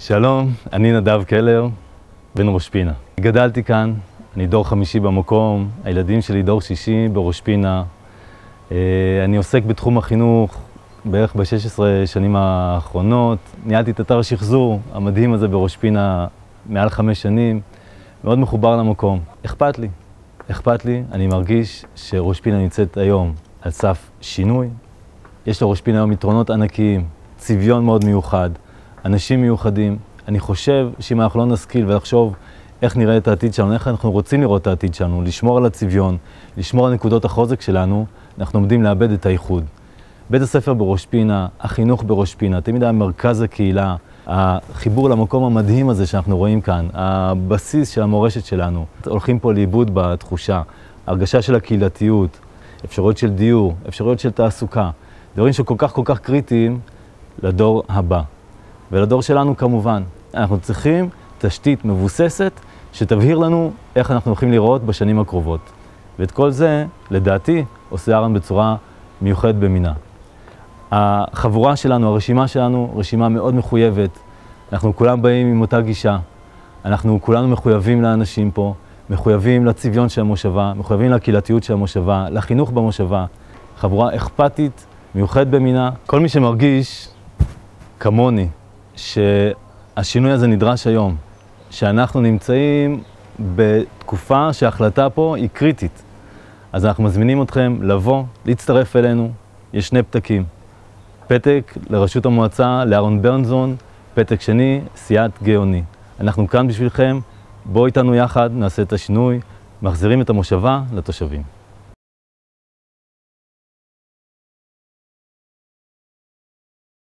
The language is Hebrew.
שלום, אני נדב קלר, בן ראש פינה. גדלתי כאן, אני דור חמישי במקום, הילדים שלי דור שישי בראש פינה. אני עוסק בתחום החינוך בערך ב-16 שנים האחרונות. ניהלתי את אתר השחזור המדהים הזה בראש פינה מעל 5 שנים. מאוד מחובר למקום. אכפת לי, אני מרגיש שראש פינה נמצאת היום על סף שינוי. יש לראש פינה היום יתרונות ענקיים, צביון מאוד מיוחד, אנשים מיוחדים. אני חושב שאם אנחנו לא נשכיל ולחשוב איך נראה את העתיד שלנו, איך אנחנו רוצים לראות את העתיד שלנו, לשמור על הצביון, לשמור על נקודות החוזק שלנו, אנחנו עומדים לאבד את הייחוד. בית הספר בראש פינה, החינוך בראש פינה, תמיד היה מרכז הקהילה, החיבור למקום המדהים הזה שאנחנו רואים כאן, הבסיס של המורשת שלנו. הולכים פה לאיבוד בתחושה, הרגשה של הקהילתיות, אפשרויות של דיור, אפשרויות של תעסוקה, דברים שכל כך קריטיים לדור הבא. ולדור שלנו כמובן, אנחנו צריכים תשתית מבוססת שתבהיר לנו איך אנחנו הולכים לראות בשנים הקרובות. ואת כל זה, לדעתי, עושה אהרון בצורה מיוחדת במינה. החבורה שלנו, הרשימה שלנו, רשימה מאוד מחויבת. אנחנו כולם באים עם אותה גישה. אנחנו כולנו מחויבים לאנשים פה, מחויבים לצביון של המושבה, מחויבים לקהילתיות של המושבה, לחינוך במושבה. חבורה אכפתית, מיוחדת במינה. כל מי שמרגיש כמוני, שהשינוי הזה נדרש היום, שאנחנו נמצאים בתקופה שההחלטה פה היא קריטית. אז אנחנו מזמינים אתכם לבוא, להצטרף אלינו. יש 2 פתקים. פתק לראשות המועצה, לאהרון ברנזון, פתק שני, סיעת גאוני. אנחנו כאן בשבילכם, בואו איתנו יחד, נעשה את השינוי, מחזירים את המושבה לתושבים.